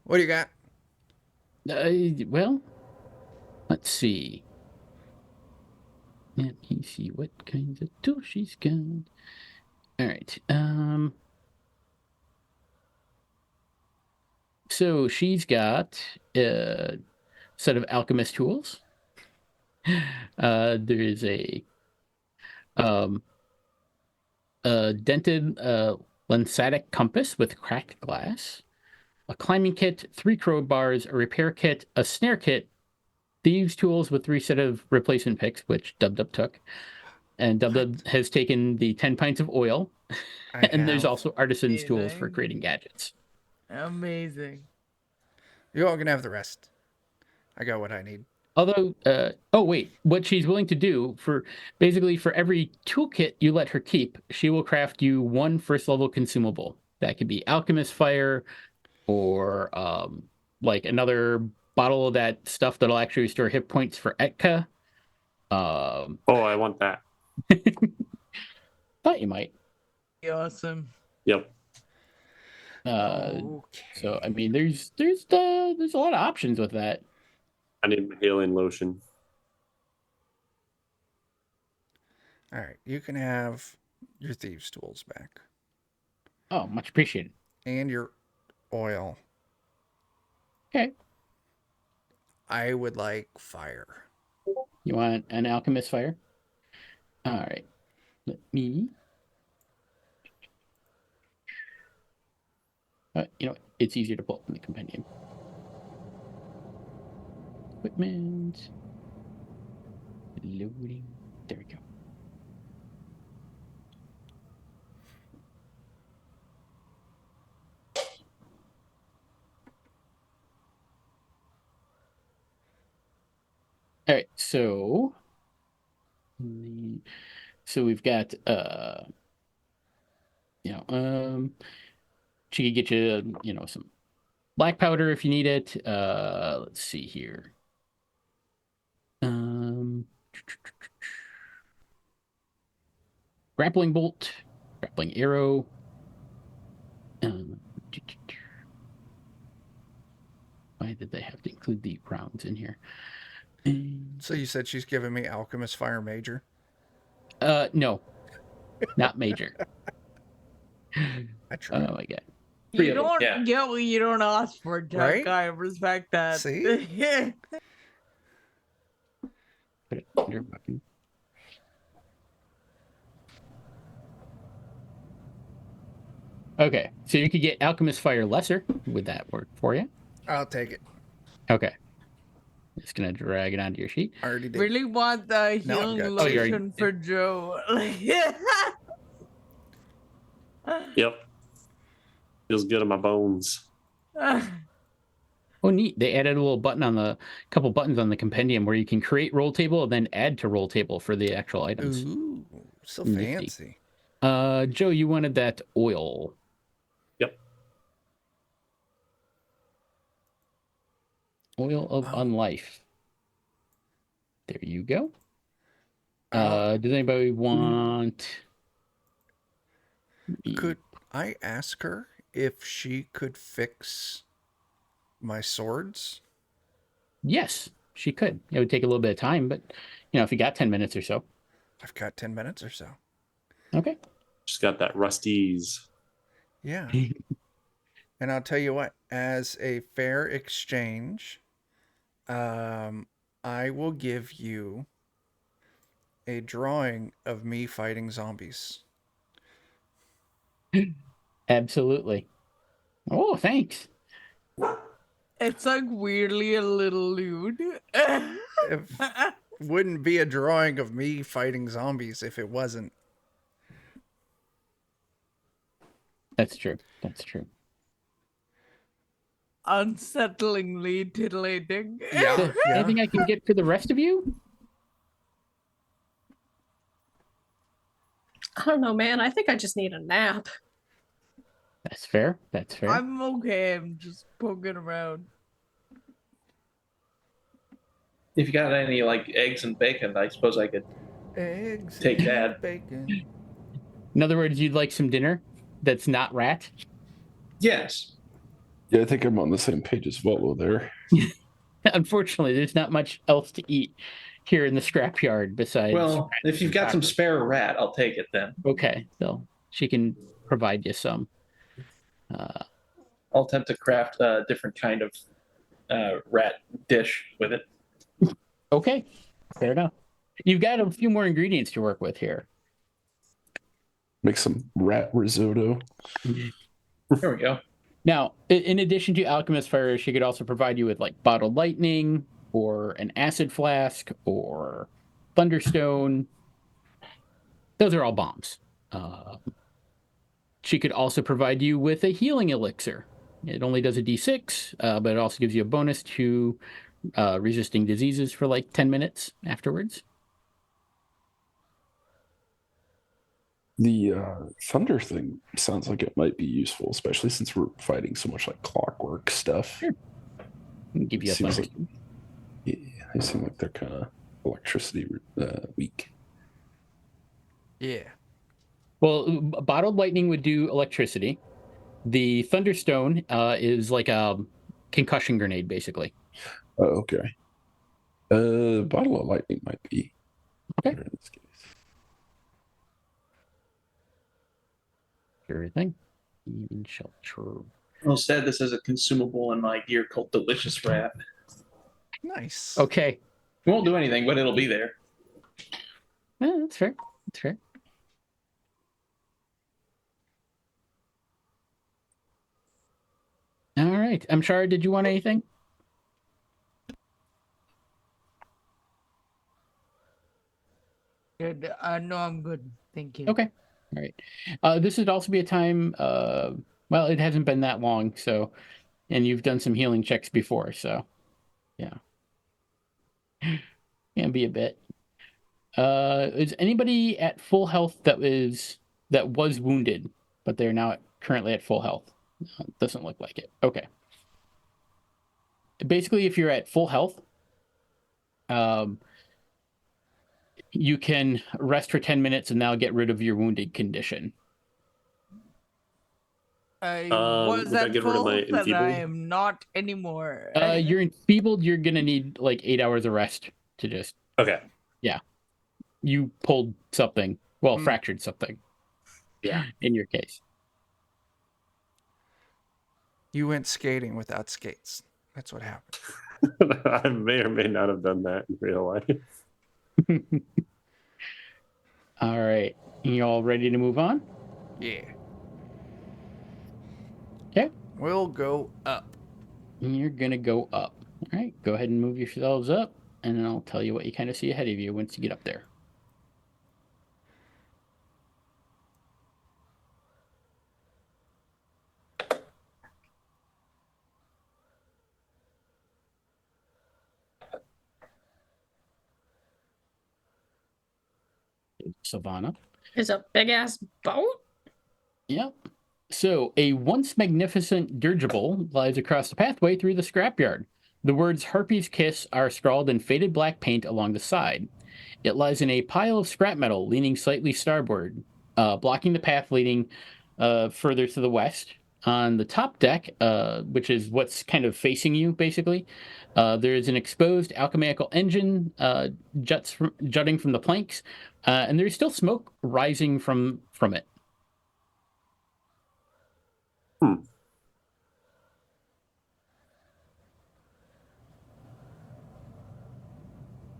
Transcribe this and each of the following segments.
What do you got? Well, let's see. Let me see what kinds of tools she's got. All right. So she's got a set of alchemist tools. There is um, a dented lensatic compass with cracked glass, a climbing kit, 3 crowbars, a repair kit, a snare kit, thieves' tools with 3 set of replacement picks, which Dub Dub took. And Dub Dub has taken the 10 pints of oil. And there's also artisan's tools for creating gadgets. Amazing. You all can have the rest. I got what I need. Although, what she's willing to do for every toolkit you let her keep, she will craft you 1 first level consumable. That could be alchemist fire, or like another bottle of that stuff that'll actually restore hit points for Etka. Oh, I want that. Thought you might. Awesome. Yep. So I mean, there's a lot of options with that. I need my healing lotion. All right, you can have your thieves' tools back. Oh, much appreciated. And your oil. Okay. I would like fire. You want an alchemist fire? All right. Let me. It's easier to pull from the compendium. Equipment. Loading. There we go. All right, so we've got she could get you some black powder if you need it. Let's see here. Grappling bolt, grappling arrow. Why did they have to include the rounds in here? So you said she's giving me alchemist fire major? No, not major. I tried. Oh my god. You don't get what you don't ask for, Jack. Right? I respect that. See? Put it under button. Okay, so you could get alchemist fire lesser. Would that work for you? I'll take it. Okay. Just gonna drag it onto your sheet. I already did. Really want the healing lotion for Joe. Yep. Feels good on my bones. Oh, neat. They added a little button on couple buttons on the compendium where you can create roll table and then add to roll table for the actual items. Ooh, so fancy. Joe, you wanted that oil. Yep. Oil of Unlife. There you go. Does anybody want... Could I ask her if she could fix my swords? Yes, she could. It would take a little bit of time, but if you got 10 minutes or so. I've got 10 minutes or so. Okay. She's got that rusties. Yeah. And I'll tell you what, as a fair exchange, I will give you a drawing of me fighting zombies. Absolutely. Oh, thanks. It's like weirdly a little lewd. It wouldn't be a drawing of me fighting zombies if it wasn't. That's true. That's true. Unsettlingly titillating. Yeah. Anything I can get for the rest of you? I don't know, man. I think I just need a nap. That's fair. That's fair. I'm okay. I'm just poking around. If you got any eggs and bacon, I suppose I could take that. Bacon. In other words, you'd like some dinner that's not rat? Yes. Yeah, I think I'm on the same page as Volo there. Unfortunately, there's not much else to eat here in the scrapyard besides. Well, if you've got some spare rat, I'll take it then. Okay, so she can provide you some. I'll attempt to craft a different kind of rat dish with it. Okay, fair enough. You've got a few more ingredients to work with here. Make some rat risotto. There we go. Now, in addition to alchemist fire, she could also provide you with like bottled lightning or an acid flask or thunderstone. Those are all bombs. She could also provide you with a healing elixir. It only does a d6, but it also gives you a bonus to resisting diseases for like 10 minutes afterwards. The thunder thing sounds like it might be useful, especially since we're fighting so much like clockwork stuff. Sure. Give you a Seems thunder. like, yeah, they seem like they're kind of electricity weak. Yeah. Well, bottled lightning would do electricity. The thunderstone is like a concussion grenade, basically. Oh, okay. Bottle of lightning might be Okay. better in this case. Sure thing. Even shelter. Instead, this is a consumable in my gear called Delicious Rat. Nice. Okay. It won't do anything, but it'll be there. Yeah, that's fair. That's fair. All right. I'm sorry. Did you want anything? Good. No, I'm good. Thank you. Okay. All right. This would also be a time. Well, it hasn't been that long, so, and you've done some healing checks before, so, yeah. Can be a bit. Is anybody at full health that was wounded, but they're now currently at full health? Doesn't look like it. Okay. Basically, if you're at full health, you can rest for 10 minutes and now get rid of your wounded condition. I Would was that at get rid of full, my but I enfeebled? am not anymore. You're enfeebled. You're gonna need like 8 hours of rest to just. Okay. You pulled something. Well, fractured something. Yeah. In your case. You went skating without skates. That's what happened. I may or may not have done that in real life. All right. You all ready to move on? Yeah. Okay. We'll go up. You're gonna go up. All right. Go ahead and move yourselves up, and then I'll tell you what you kind of see ahead of you once you get up there. Sylvana. Is a big ass boat? Yep. So, a once magnificent dirigible lies across the pathway through the scrapyard. The words Harpy's Kiss are scrawled in faded black paint along the side. It lies in a pile of scrap metal, leaning slightly starboard, blocking the path leading further to the west. On the top deck, which is what's kind of facing you, basically, there is an exposed alchemical engine jutting from the planks, and there's still smoke rising from it.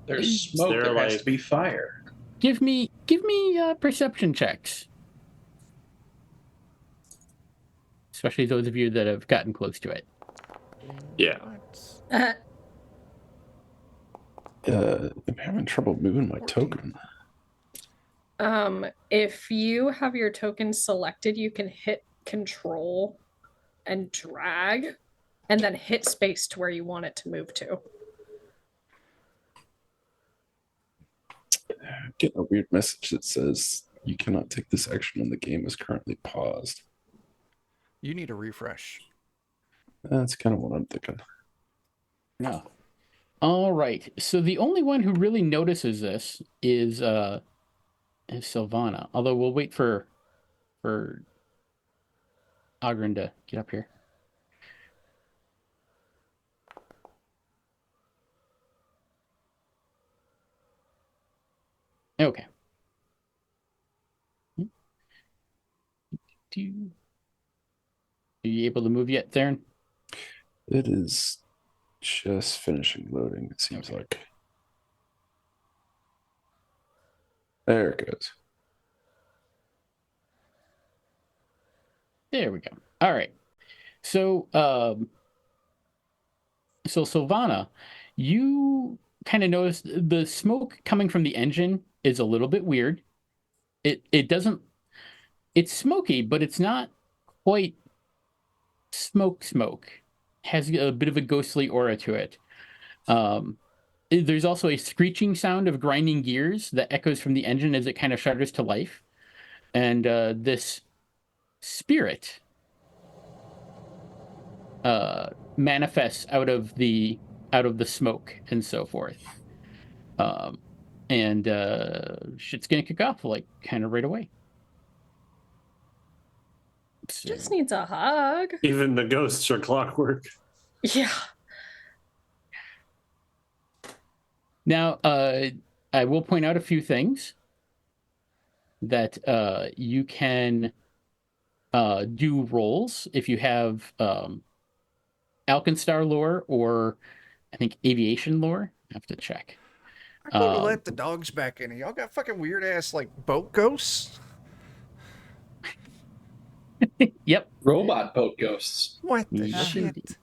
There's smoke. there, There has like- to be fire. Give me perception checks, especially those of you that have gotten close to it. Yeah. I'm having trouble moving my token. If you have your token selected, you can hit control and drag, and then hit space to where you want it to move to. I'm getting a weird message that says you cannot take this action when the game is currently paused. You need a refresh. That's kind of what I'm thinking. No. All right. So the only one who really notices this is Sylvana. Although we'll wait for Ogren to get up here. Are you able to move yet, Theron? It is just finishing loading, it seems Okay. like. There it goes. There we go. All right. So, Sylvana, you kind of notice the smoke coming from the engine is a little bit weird. It doesn't. It's smoky, but it's not quite smoke. Has a bit of a ghostly aura to it. There's also a screeching sound of grinding gears that echoes from the engine as it kind of shudders to life. And this spirit manifests out of the smoke and so forth. And shit's gonna kick off like kind of right away. So, Just needs a hug. Even the ghosts are clockwork. Yeah. now, I will point out a few things that you can do rolls if you have Alkenstar lore or I think aviation lore. I have to check. I need to let the dogs back in. Y'all got fucking weird ass like boat ghosts. Yep. Robot boat ghosts. What the Yeah. shit?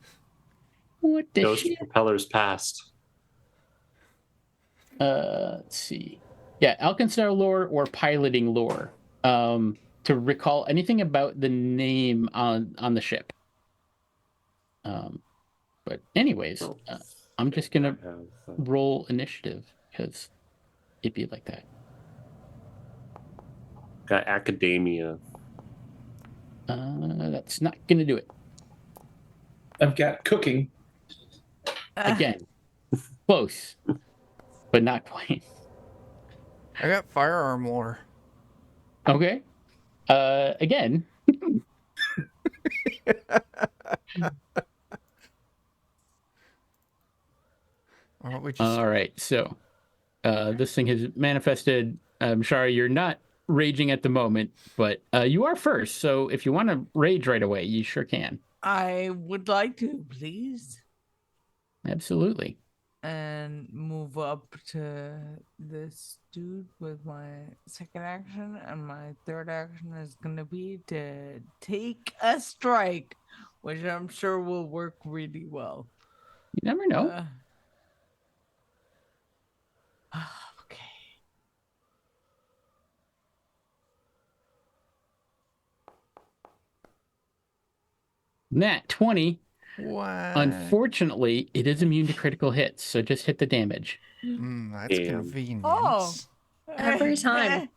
What the Ghost shit? propellers past. Let's see. Yeah, Alkenstar lore or piloting lore. To recall anything about the name on the ship. But anyways, I'm just gonna roll initiative because it'd be like that. Got academia. That's not gonna do it. I've got cooking. Again, close, but not quite. I got firearm lore. Okay. Again. What would you say? All right. So, this thing has manifested. I'm sorry, you're not raging at the moment, but you are first. So, if you want to rage right away, you sure can. I would like to, please. Absolutely. And move up to this dude with my second action, and my third action is gonna be to take a strike, which I'm sure will work really well. You never know. Okay. Nat 20. What? Unfortunately, it is immune to critical hits, so just hit the damage. That's Damn. convenient. Oh. Every time.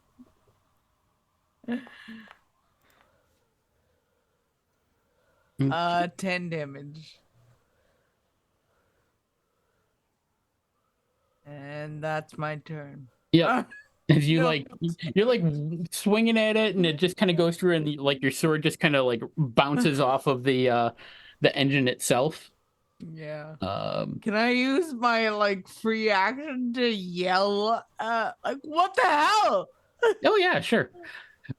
10 damage. And that's my turn. Yep. As you No. you're like swinging at it, and it just kind of goes through, and like your sword just kind of like bounces off of the engine itself. Yeah. Um, Can I use my like free action to yell? Like what the hell? oh yeah, sure.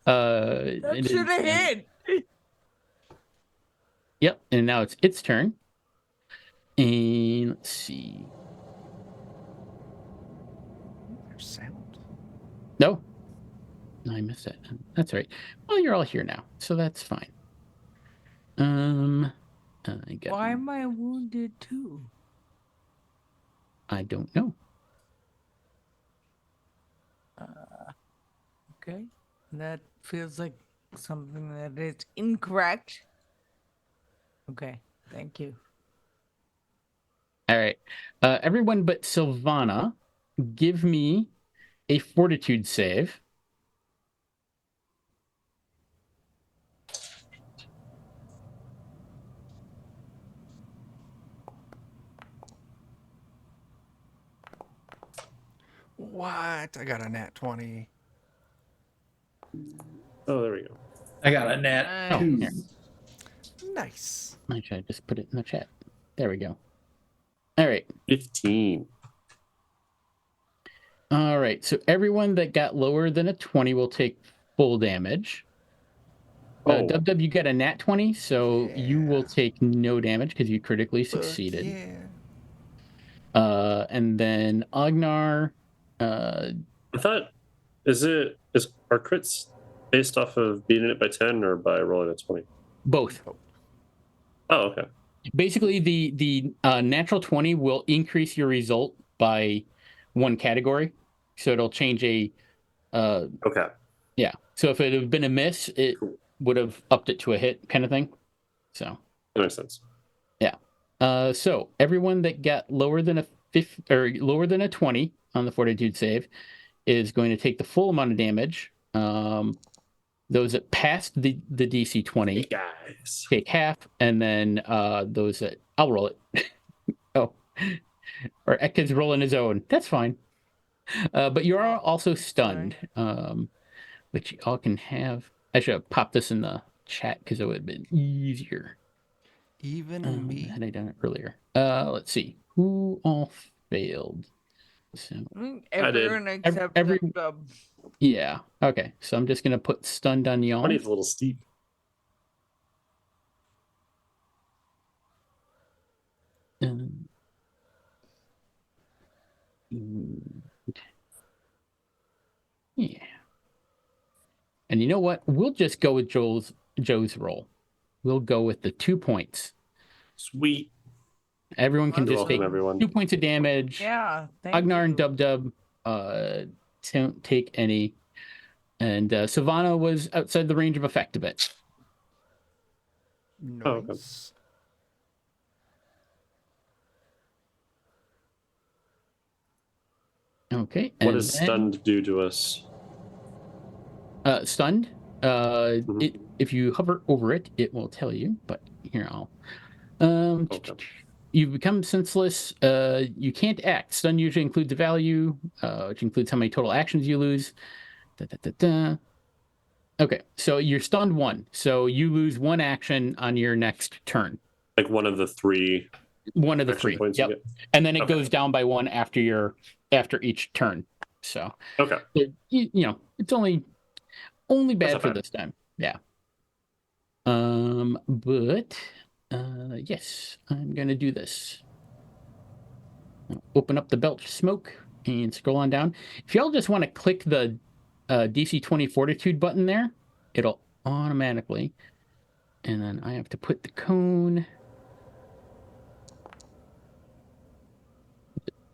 That should have hit. Yep, and now it's its turn. And let's see. There's sound. No, I missed it. That's all right. Well, you're all here now, so that's fine. I got. Why am I wounded too? I don't know. Okay. That feels like something that is incorrect. Okay. Thank you. All right. Everyone but Sylvana, give me a fortitude save. What? I got a nat 20. Oh, there we go. I got a nat Oh, two. here. Nice. Actually, I just put it in the chat. There we go. All right. 15. All right. So everyone that got lower than a 20 will take full damage. Dub, you get a nat 20, so you will Yeah. take no damage because you critically Fuck succeeded. yeah. And then Agnar, I thought, are crits based off of beating it by 10 or by rolling a 20? both. Oh, okay. Basically, the natural 20 will increase your result by one category, so it'll change a. Okay. Yeah. So if it had been a miss, it would have upped it to a hit, kind of thing. So That makes sense. yeah. So everyone that got lower than a 50 or lower than a 20 on the fortitude save is going to take the full amount of damage. Those that passed the DC 20 Guys. take half, and then those that I'll roll it. Oh, or Ekka's rolling his own. That's fine. But you are also stunned, which you all can have. I should have popped this in the chat because it would have been easier. Even me. Had I done it earlier? Let's see. Who all failed? So Everyone except every Dub. yeah. Okay. So I'm just gonna put stunned on y'all. 20 is a little steep. Yeah. And you know what? We'll just go with Joe's roll. We'll go with the 2 points. Sweet. Everyone can You're just welcome, take everyone. 2 points of damage. Yeah, thank Agnar and you. Dub don't take any. And Sylvana was outside the range of effect of it. Nice. Okay. What and does then, stunned do to us? Stunned. If you hover over it, it will tell you. But here I'll. Okay. You become senseless. You can't act. Stun usually includes a value, which includes how many total actions you lose. Okay, so you're stunned 1, so you lose 1 action on your next turn. Like one of the 3. One of the action 3. points you Yep. get? And then it Okay. goes down by 1 after each turn. So Okay. you know, it's only bad not for bad. this time. Yeah. But yes, I'm gonna do this. Open up the belch smoke and scroll on down. If y'all just want to click the DC 20 fortitude button there, it'll automatically. And then I have to put the cone.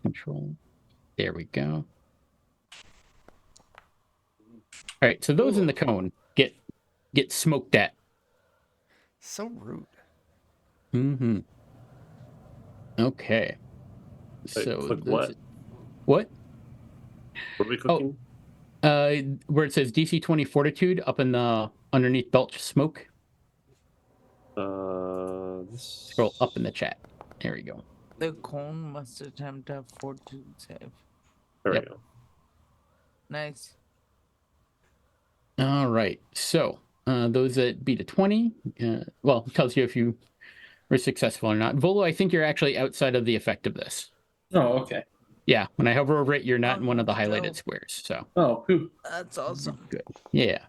Control. There we go. All right, so those in the cone get smoked at. So rude. Mm-hmm. Okay. Wait, So click what? What? What are we cooking? Where it says DC 20 fortitude up in the underneath belch smoke. This... Scroll up in the chat. There we go. The cone must attempt a fortitude save. There Yep. we go. Nice. All right. So those that beat a 20, well, it tells you if you were successful or not. Volo, I think you're actually outside of the effect of this. Oh, okay. Yeah, when I hover over it, you're not in one of the that's highlighted dope. squares. So Oh, whew. That's awesome. good. Yeah.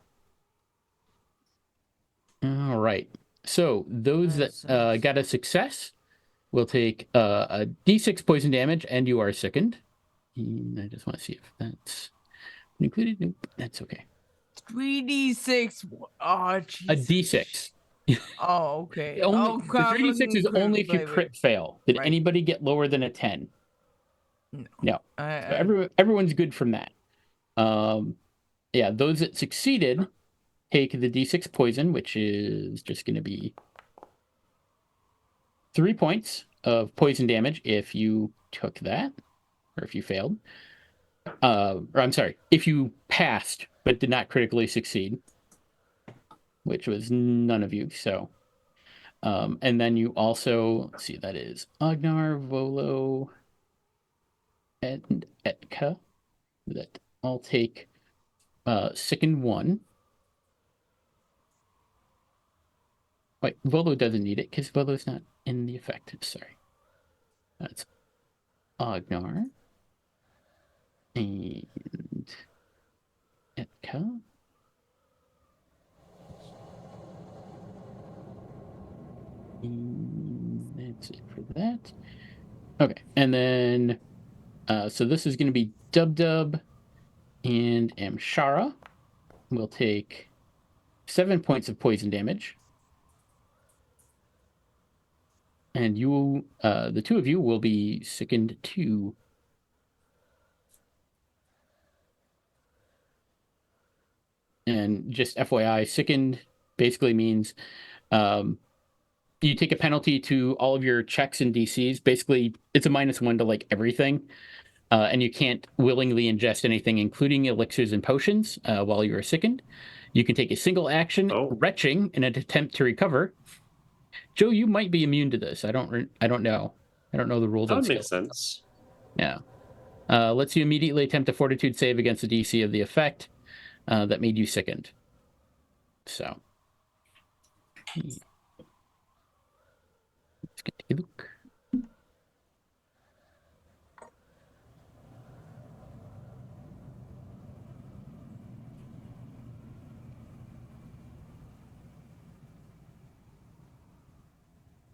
All right. So those Nice, that got a success will take a D6 poison damage, and you are sickened. And I just want to see if that's included. Nope, that's okay. 3d6. Oh, Jesus. A D6. Oh, okay. Only the God, 3d6 is only if you crit fail. Did Right. anybody get lower than a 10? No. So I, everyone's good from that. Yeah, those that succeeded take the D6 poison, which is just going to be 3 points of poison damage if you took that, or if you failed. Or I'm sorry, if you passed but did not critically succeed, which was none of you. So, and then you also, let's see, that is Agnar, Volo, and Etka that all take sicken 1. Wait, Volo doesn't need it because Volo's not in the effect. Sorry. That's Agnar and Etka. That's it for that. Okay, and then so this is going to be Dub Dub and Amshara. We'll take 7 points of poison damage. And you, the two of you, will be sickened too. And just FYI, sickened basically means you take a penalty to all of your checks and DCs. Basically, it's a -1 to like everything. And you can't willingly ingest anything, including elixirs and potions, while you are sickened. You can take a single action, retching, in an attempt to recover. Joe, you might be immune to this. I don't know. I don't know the rules. That on would make skill. sense. Yeah. Lets you immediately attempt a fortitude save against the DC of the effect that made you sickened. So. Let's get a look.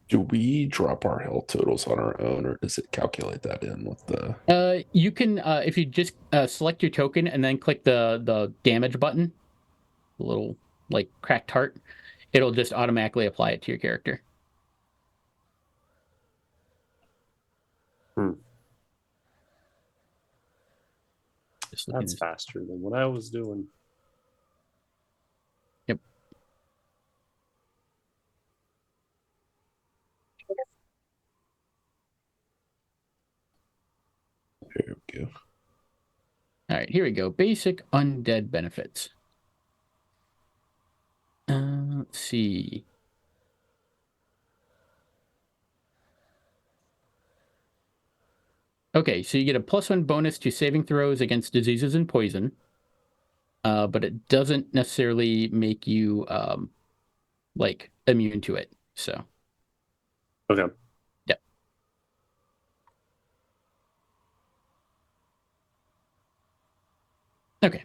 Do we drop our health totals on our own, or does it calculate that in with the? You can if you just select your token and then click the damage button, the little like cracked heart, it'll just automatically apply it to your character. That's faster than what I was doing. Yep. There we go. All right, here we go. Basic undead benefits. Let's see. Okay, so you get a +1 bonus to saving throws against diseases and poison, but it doesn't necessarily make you like immune to it. So. Okay. Yep. Okay.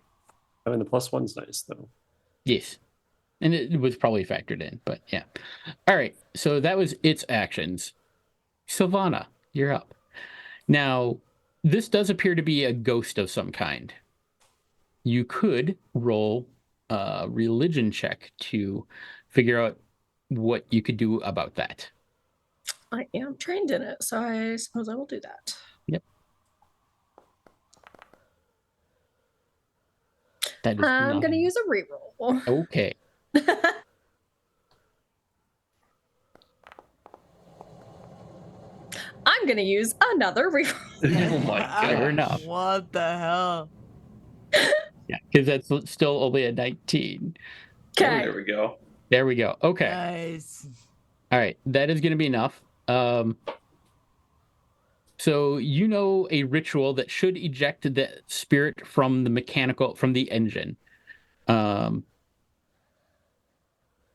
Having the +1's nice though. Yes. And it was probably factored in, but yeah. All right, so that was its actions. Sylvana, you're up. Now, this does appear to be a ghost of some kind. You could roll a religion check to figure out what you could do about that. I am trained in it, so I suppose I will do that. Yep. That is I'm going to use a reroll. Okay. I'm going to use another reroll. Oh my god. Fair enough. What the hell? Yeah, because that's still only a 19. Oh, Okay. there we go. There we go. Okay. Nice. All right. That is going to be enough. So you know a ritual that should eject the spirit from the engine.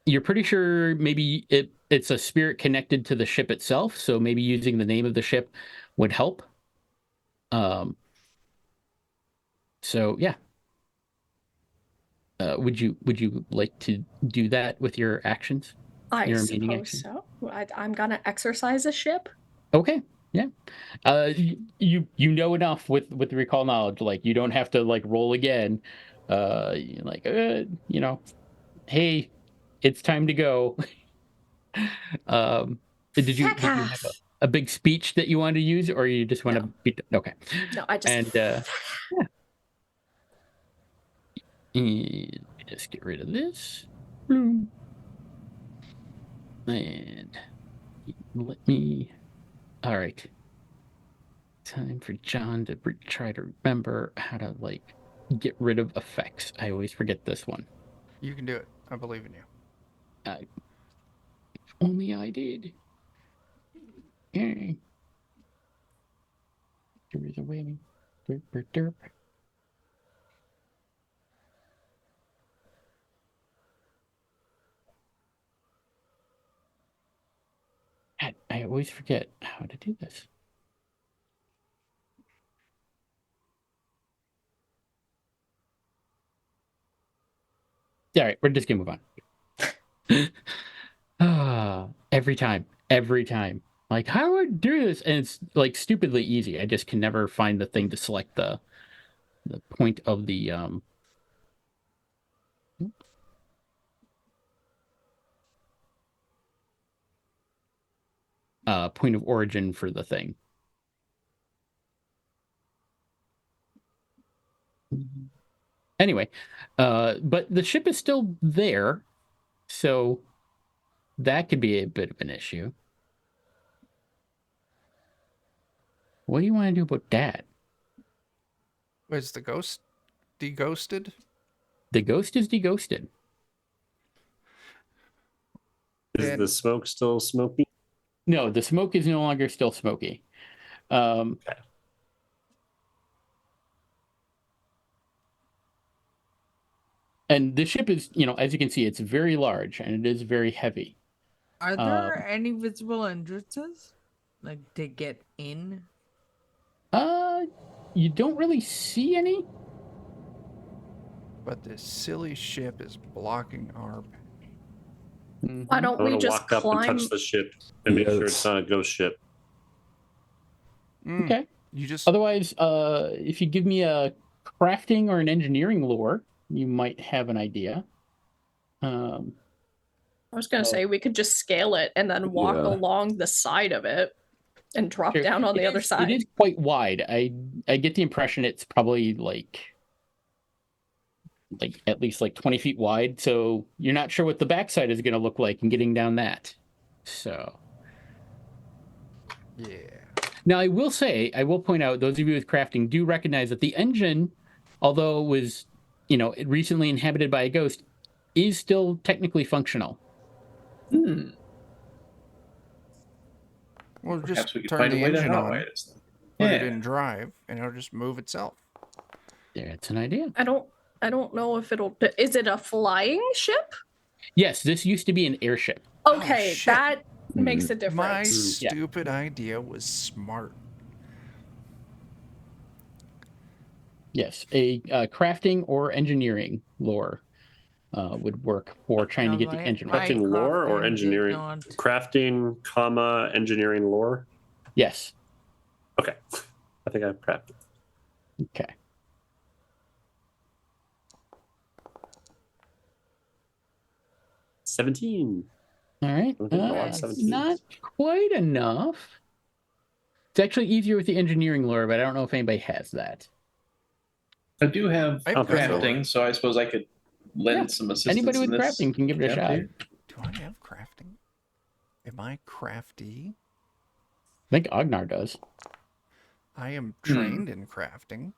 You're pretty sure maybe it's a spirit connected to the ship itself, so maybe using the name of the ship would help. So yeah. Would you like to do that with your actions? I suppose so. I'm going to exercise a ship. Okay. Yeah. You know enough with the recall knowledge, like you don't have to like roll again. Like you know, hey, it's time to go. Did you have a big speech that you wanted to use, or you just want to be okay? No, I just and just get rid of this. And let me. All right. Time for John to try to remember how to like get rid of effects. I always forget this one. You can do it. I believe in you. If only I did. There is a way. Derp, derp, derp. I always forget how to do this. All right, we're just gonna move on. Every time. Like, how do I do this? And it's like stupidly easy. I just can never find the thing to select the point of the point of origin for the thing. Anyway, but the ship is still there, so that could be a bit of an issue. What do you want to do about that? Was the ghost deghosted? The ghost is deghosted. Is the smoke still smoky? No, the smoke is no longer still smoky. Okay. And the ship is, as you can see, it's very large and it is very heavy. Are there any visible entrances, like to get in? You don't really see any. But this silly ship is blocking our. Why don't I we want to just walk up and climb? touch the ship and make sure Yes. it's not a ghost ship. Okay. You just. Otherwise, if you give me a crafting or an engineering lore, you might have an idea. I was gonna say we could just scale it and then walk Yeah. along the side of it and drop Sure. down on the other It side. is quite wide. I get the impression it's probably like at least like 20 feet wide. So you're not sure what the backside is going to look like and getting down that. So Yeah. now I will point out, those of you with crafting do recognize that the engine, although it was, recently inhabited by a ghost, is still technically functional. Well, Perhaps just we could turn find a the way to engine on, highlight it. put it in drive, and it'll just move itself. Yeah, it's an idea. I don't know if it'll. Is it a flying ship? Yes, this used to be an airship. Okay, shit. that makes a My difference. Yeah. stupid idea was smart. Yes, a crafting or engineering lore would work for trying to get the engine right. Crafting lore or crafting did engineering? not- Crafting, comma, engineering lore? Yes. Okay. I think I've crafted. Okay. $17. All right. Okay, well, that's 17. Not quite enough. It's actually easier with the engineering lore, but I don't know if anybody has that. I do have I've got crafting, so I suppose I could lend some assistance. Anybody with in this crafting can give it a attempt shot. here. Do I have crafting? Am I crafty? I think Ognar does. I am trained in crafting.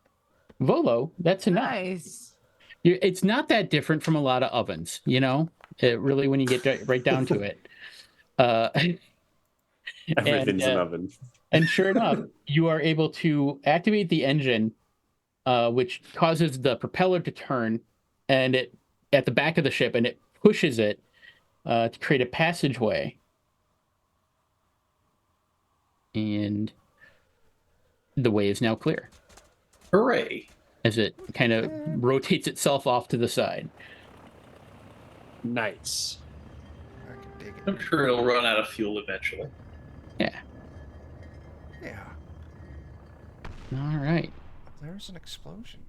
Volo, that's enough. Nice. It's not that different from a lot of ovens, It really, when you get right down to it. Everything's an oven. And sure enough, you are able to activate the engine, which causes the propeller to turn, and it at the back of the ship, and it pushes it to create a passageway. And the way is now clear Hooray! as it kind of rotates itself off to the side. Nice. I can dig it. I'm sure it'll run out of fuel eventually. Yeah. Yeah. All right. There's an explosion.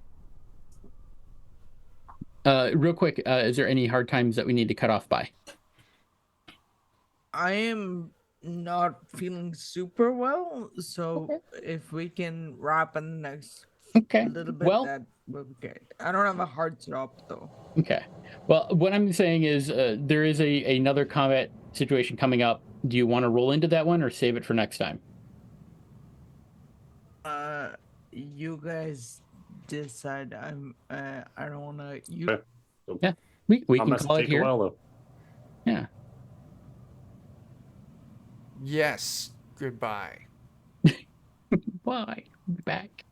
Real quick, is there any hard times that we need to cut off by? I am not feeling super well, so Okay. if we can wrap in the next Okay. little bit, Well, that would be great. I don't have a hard stop though. okay. Well, what I'm saying is there is another combat situation coming up. Do you want to roll into that one or save it for next time? You guys decide. I don't wanna. You. Okay. Yeah. We can Combat call it take a here. while, though. Yeah. Yes. Goodbye. Bye. Be back.